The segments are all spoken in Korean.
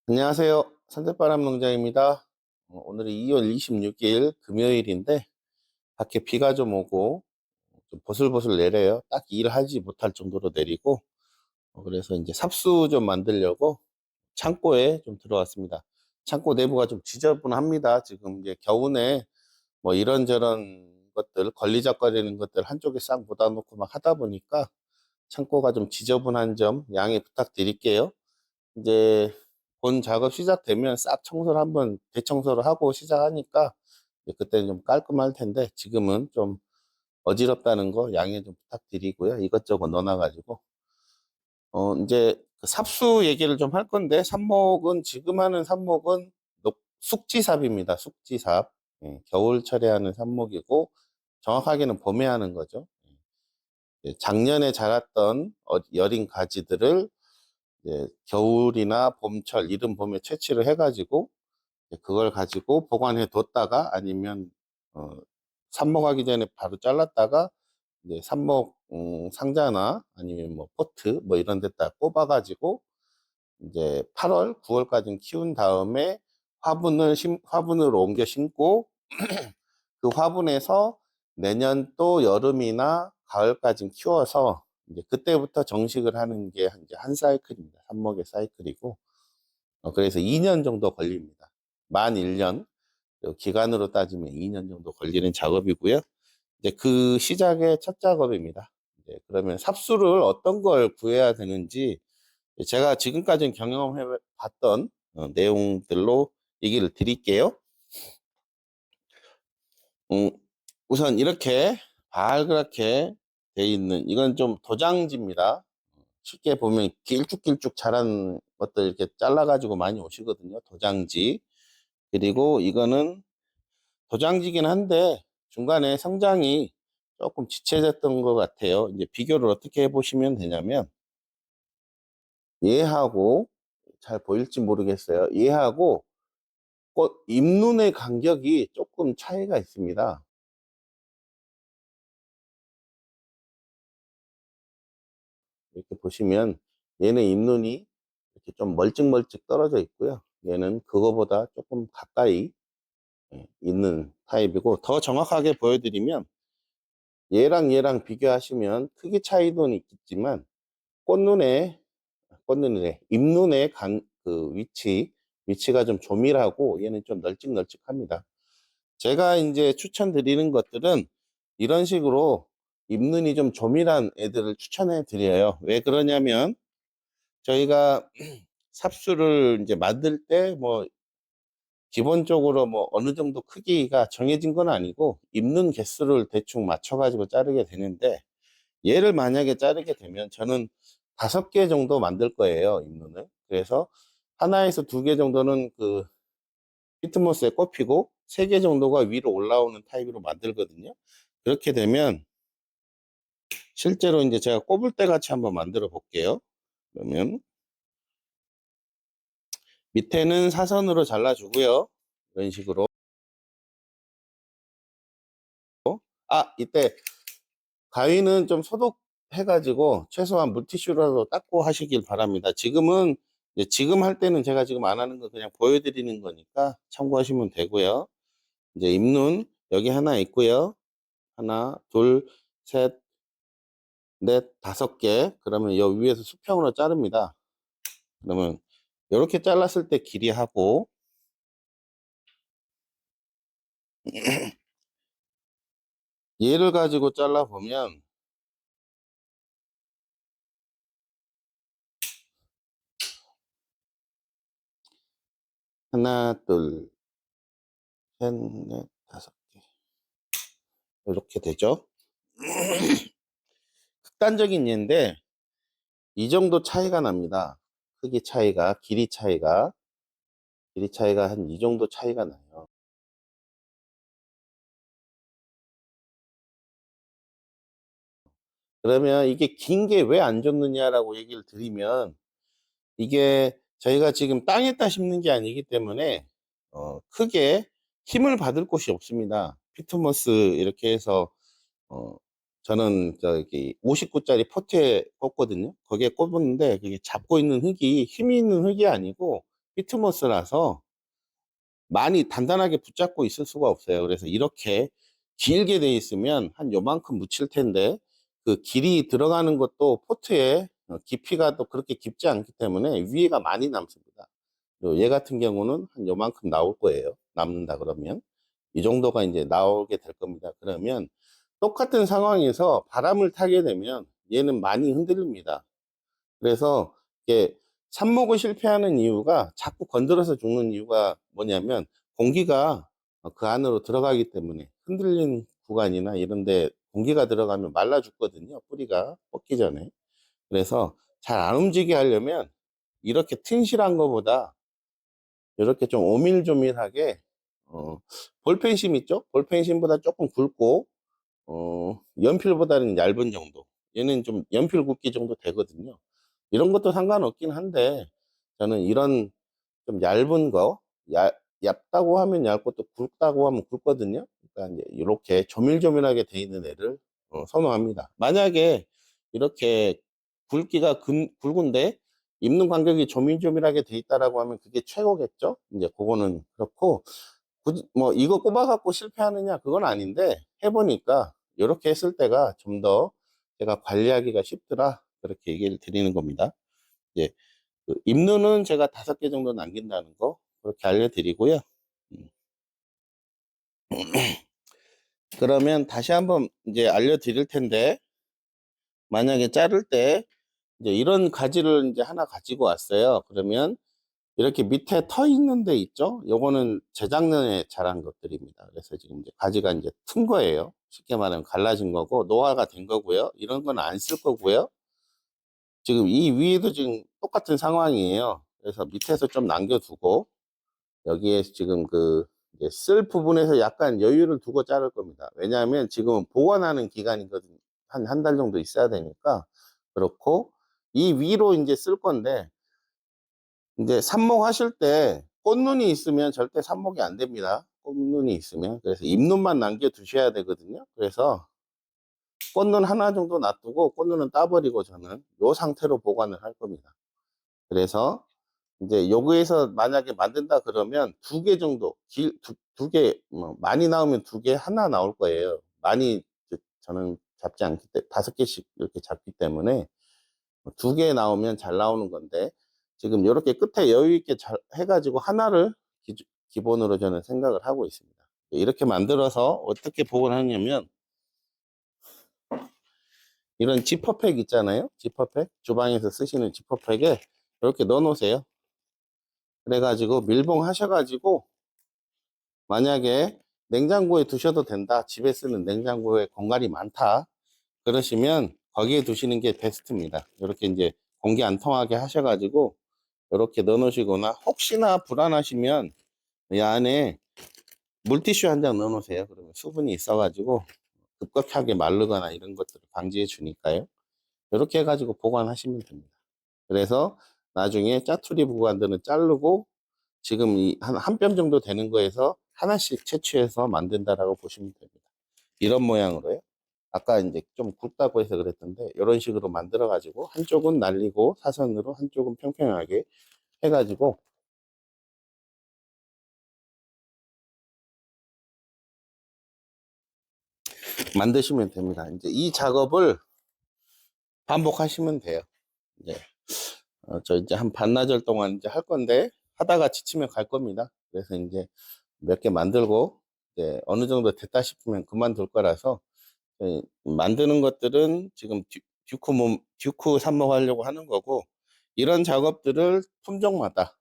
안녕하세요. 산들바람 농장입니다. 오늘이 2월 26일 금요일인데 밖에 비가 좀 오고 좀 보슬보슬 내려요. 딱 일하지 못할 정도로 내리고 그래서 이제 삽수 좀 만들려고 창고에 좀 들어왔습니다. 창고 내부가 좀 지저분합니다. 지금 이제 겨우내 뭐 이런저런 것들 걸리적거리는 것들 한쪽에 싹 묻어놓고 막 하다 보니까 창고가 좀 지저분한 점 양해 부탁드릴게요. 이제 본 작업 시작되면 싹 청소를 한번 대청소를 하고 시작하니까 이제 그때는 좀 깔끔할 텐데 지금은 좀 어지럽다는 거 양해 좀 부탁드리고요. 이것저것 넣어놔가지고 이제 그 삽수 얘기를 좀 할 건데 삽목은 지금 하는 삽목은 숙지삽입니다. 숙지삽. 예, 겨울철에 하는 삽목이고 정확하게는 봄에 하는 거죠. 예, 작년에 자랐던 여린 가지들을 이제 겨울이나 봄철, 이른 봄에 채취를 해가지고 그걸 가지고 보관해 뒀다가 아니면 어, 삽목하기 전에 바로 잘랐다가 이제 삽목 상자나 아니면 뭐 포트 뭐 이런 데다 꼽아가지고 이제 8월, 9월까지 키운 다음에 화분으로 옮겨 심고 그 화분에서 내년 또 여름이나 가을까지 키워서 이제 그때부터 정식을 하는 게 이제 한 사이클입니다. 삽목의 사이클이고 그래서 2년 정도 걸립니다. 만 1년 기간으로 따지면 2년 정도 걸리는 작업이고요. 이제 그 시작의 첫 작업입니다. 이제 그러면 삽수를 어떤 걸 구해야 되는지 제가 지금까지 경험해 봤던 내용들로 얘기를 드릴게요. 음, 우선 이렇게 발그랗게 돼 있는 이건 좀 도장지입니다. 쉽게 보면 길쭉길쭉 자란 것들 이렇게 잘라가지고 많이 오시거든요. 도장지. 그리고 이거는 도장지긴 한데 중간에 성장이 조금 지체됐던 것 같아요. 이제 비교를 어떻게 해보시면 되냐면 얘하고 잘 보일지 모르겠어요. 얘하고 꽃 잎눈의 간격이 조금 차이가 있습니다. 이렇게 보시면 얘는 잎눈이 이렇게 좀 멀찍멀찍 떨어져 있고요. 얘는 그거보다 조금 가까이 있는 타입이고 더 정확하게 보여드리면 얘랑 비교하시면 크기 차이도 있겠지만 꽃눈의 꽃눈이래 잎눈의 그 위치가 좀 조밀하고 얘는 좀 널찍널찍합니다. 제가 이제 추천드리는 것들은 이런 식으로 잎눈이 좀 조밀한 애들을 추천해 드려요. 왜 그러냐면 저희가 삽수를 이제 만들 때 뭐 기본적으로 뭐 어느 정도 크기가 정해진 건 아니고 잎눈 개수를 대충 맞춰 가지고 자르게 되는데 얘를 만약에 자르게 되면 저는 5개 정도 만들 거예요, 잎눈을. 그래서 하나에서 2개 정도는 그 피트모스에 꼽히고 3개 정도가 위로 올라오는 타입으로 만들거든요. 그렇게 되면 실제로 이제 제가 꼽을 때 같이 한번 만들어 볼게요. 그러면 밑에는 사선으로 잘라주고요. 이런 식으로. 이때 가위는 좀 소독해가지고 최소한 물티슈라도 닦고 하시길 바랍니다. 지금 할 때는 제가 지금 안 하는 거 그냥 보여드리는 거니까 참고하시면 되고요. 이제 잎눈 여기 하나 있고요. 하나, 둘, 셋, 넷, 5개. 그러면 여기 위에서 수평으로 자릅니다. 그러면 이렇게 잘랐을 때 길이하고 얘를 가지고 잘라 보면 하나, 둘, 셋, 넷, 5개. 이렇게 되죠. 극단적인 예인데 이 정도 차이가 납니다. 크기 차이가, 길이 차이가 한 이 정도 차이가 나요. 그러면 이게 긴 게 왜 안 좋느냐라고 얘기를 드리면 이게 저희가 지금 땅에다 심는 게 아니기 때문에 크게 힘을 받을 곳이 없습니다. 피트모스 이렇게 해서 어, 저는 저기 59짜리 포트에 꽂거든요. 거기에 꽂았는데 그게 잡고 있는 흙이 힘이 있는 흙이 아니고 피트모스라서 많이 단단하게 붙잡고 있을 수가 없어요. 그래서 이렇게 길게 돼 있으면 한 요만큼 묻힐 텐데, 그 길이 들어가는 것도 포트에 깊이가 또 그렇게 깊지 않기 때문에 위에가 많이 남습니다. 그리고 얘 같은 경우는 한 요만큼 나올 거예요. 남는다 그러면 이 정도가 이제 나오게 될 겁니다. 그러면 똑같은 상황에서 바람을 타게 되면 얘는 많이 흔들립니다. 그래서 이게 삽목을 실패하는 이유가, 자꾸 건드려서 죽는 이유가 뭐냐면, 공기가 그 안으로 들어가기 때문에, 흔들린 구간이나 이런 데 공기가 들어가면 말라 죽거든요. 뿌리가 뻗기 전에. 그래서 잘 안 움직이게 하려면 이렇게 튼실한 거보다 이렇게 좀 오밀조밀하게, 어, 볼펜심 있죠? 볼펜심보다 조금 굵고, 연필보다는 얇은 정도. 얘는 좀 연필 굵기 정도 되거든요. 이런 것도 상관없긴 한데, 저는 이런 좀 얇은 거, 얇다고 하면 얇고 또 굵다고 하면 굵거든요. 그러니까 이제 이렇게 조밀조밀하게 돼 있는 애를 선호합니다. 만약에 이렇게 굵기가 굵은데 입는 간격이 조밀조밀하게 돼 있다라고 하면 그게 최고겠죠. 이제 그거는 그렇고, 굳이 뭐 이거 꼽아갖고 실패하느냐 그건 아닌데, 해보니까 이렇게 했을 때가 좀 더 제가 관리하기가 쉽더라, 그렇게 얘기를 드리는 겁니다. 예, 그 입누는 제가 5개 정도 남긴다는 거 그렇게 알려드리고요. 음, 그러면 다시 한번 이제 알려드릴 텐데, 만약에 자를 때 이제 이런 가지를 이제 하나 가지고 왔어요. 그러면 이렇게 밑에 터 있는 데 있죠? 요거는 재작년에 자란 것들입니다. 그래서 지금 이제 가지가 이제 튼 거예요. 쉽게 말하면 갈라진 거고, 노화가 된 거고요. 이런 건 안 쓸 거고요. 지금 이 위에도 지금 똑같은 상황이에요. 그래서 밑에서 좀 남겨두고, 여기에 지금 그 이제 쓸 부분에서 약간 여유를 두고 자를 겁니다. 왜냐하면 지금은 보관하는 기간이거든요. 한 달 정도 있어야 되니까. 그렇고, 이 위로 이제 쓸 건데, 이제 삽목하실 때 꽃눈이 있으면 절대 삽목이 안 됩니다. 꽃눈이 있으면. 그래서 잎눈만 남겨 두셔야 되거든요. 그래서 꽃눈 하나 정도 놔두고 꽃눈은 따버리고 저는 이 상태로 보관을 할 겁니다. 그래서 이제 여기에서 만약에 만든다 그러면 2개 정도, 두 개, 뭐 많이 나오면 2개, 하나 나올 거예요. 많이 저는 잡지 않기 때문에 5개씩 이렇게 잡기 때문에 2개 나오면 잘 나오는 건데, 지금 이렇게 끝에 여유 있게 잘 해가지고 하나를 기본으로 저는 생각을 하고 있습니다. 이렇게 만들어서 어떻게 보관하냐면, 이런 지퍼팩 있잖아요. 지퍼팩, 주방에서 쓰시는 지퍼팩에 이렇게 넣어 놓으세요. 그래가지고 밀봉 하셔가지고, 만약에 냉장고에 두셔도 된다, 집에 쓰는 냉장고에 공간이 많다 그러시면 거기에 두시는 게 베스트입니다. 이렇게 이제 공기 안 통하게 하셔가지고 이렇게 넣어 놓으시거나, 혹시나 불안하시면 이 안에 물티슈 한 장 넣어 놓으세요. 그러면 수분이 있어가지고 급격하게 마르거나 이런 것들을 방지해 주니까요. 이렇게 해가지고 보관하시면 됩니다. 그래서 나중에 짜투리 보관들은 자르고, 지금 이 한 뼘 정도 되는 거에서 하나씩 채취해서 만든다라고 보시면 됩니다. 이런 모양으로요. 아까 이제 좀 굵다고 해서 그랬던데, 이런 식으로 만들어 가지고 한쪽은 날리고 사선으로, 한쪽은 평평하게 해가지고 만드시면 됩니다. 이제 이 작업을 반복하시면 돼요. 이제 저 이제 한 반나절 동안 이제 할 건데, 하다가 지치면 갈 겁니다. 그래서 이제 몇 개 만들고 이제 어느 정도 됐다 싶으면 그만둘 거라서, 만드는 것들은 지금 듀크 삽목하려고 하는 거고, 이런 작업들을 품종마다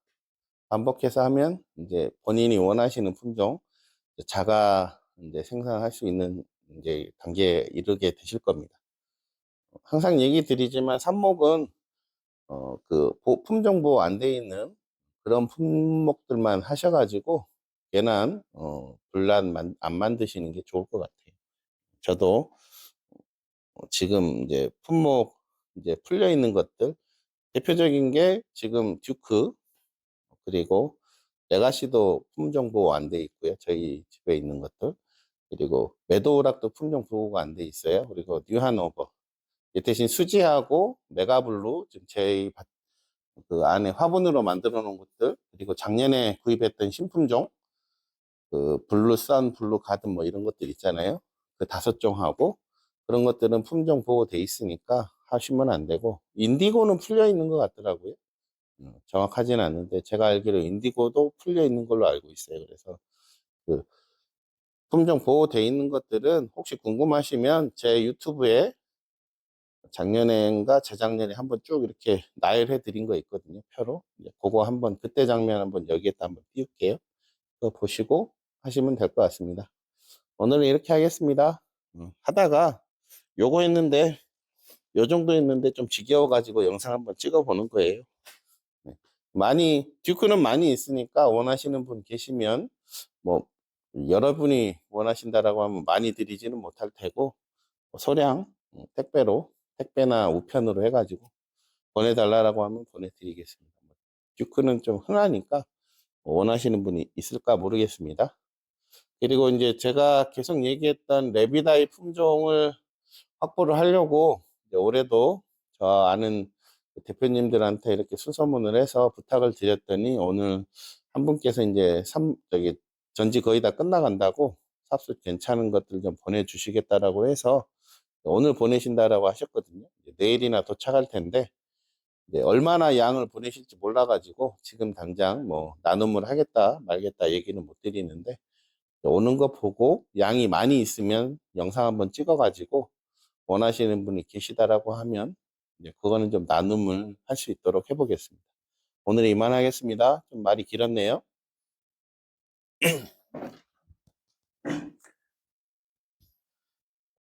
반복해서 하면 이제 본인이 원하시는 품종, 자가 이제 생산할 수 있는 이제 단계에 이르게 되실 겁니다. 항상 얘기 드리지만 삽목은 품종 보호 안 돼 있는 그런 품목들만 하셔가지고 괜한 분란 안 만드시는 게 좋을 것 같아요. 저도 지금 이제 품목 이제 풀려 있는 것들, 대표적인 게 지금 듀크, 그리고 레가시도 품종 보호 안 돼 있고요. 저희 집에 있는 것들. 그리고 매도우락도 품종 보호가 안 돼 있어요. 그리고 뉴하노버. 이 대신 수지하고 메가블루, 지금 그 안에 화분으로 만들어 놓은 것들, 그리고 작년에 구입했던 신품종, 그 블루 선, 블루 가든 뭐 이런 것들 있잖아요. 그 5종하고 그런 것들은 품종 보호돼 있으니까 하시면 안 되고, 인디고는 풀려 있는 것 같더라고요. 정확하진 않은데 제가 알기로 인디고도 풀려 있는 걸로 알고 있어요. 그래서 그 품종 보호돼 있는 것들은 혹시 궁금하시면 제 유튜브에 작년에인가 재작년에 한번 쭉 이렇게 나열해 드린 거 있거든요. 표로. 이제 그거 한번 그때 장면 한번 여기에다 한번 띄울게요. 그거 보시고 하시면 될 것 같습니다. 오늘은 이렇게 하겠습니다. 하다가 요거 했는데 요 정도 했는데 좀 지겨워 가지고 영상 한번 찍어 보는 거예요. 네. 많이 듀크는 많이 있으니까 원하시는 분 계시면 뭐 여러분이 원하신다라고 하면 많이 드리지는 못할 테고 소량 택배로 택배나 우편으로 해가지고 보내달라고 하면 보내드리겠습니다. 듀크는 좀 흔하니까 원하시는 분이 있을까 모르겠습니다. 그리고 이제 제가 계속 얘기했던 레비다이 품종을 확보를 하려고 이제 올해도 저 아는 대표님들한테 이렇게 수소문을 해서 부탁을 드렸더니 오늘 한 분께서 이제 저기 전지 거의 다 끝나간다고 삽술 괜찮은 것들 좀 보내주시겠다라고 해서 오늘 보내신다라고 하셨거든요. 이제 내일이나 도착할 텐데 이제 얼마나 양을 보내실지 몰라가지고 지금 당장 뭐 나눔을 하겠다 말겠다 얘기는 못 드리는데 오는 거 보고 양이 많이 있으면 영상 한번 찍어가지고 원하시는 분이 계시다라고 하면 이제 그거는 좀 나눔을 할 수 있도록 해보겠습니다. 오늘 이만하겠습니다. 좀 말이 길었네요.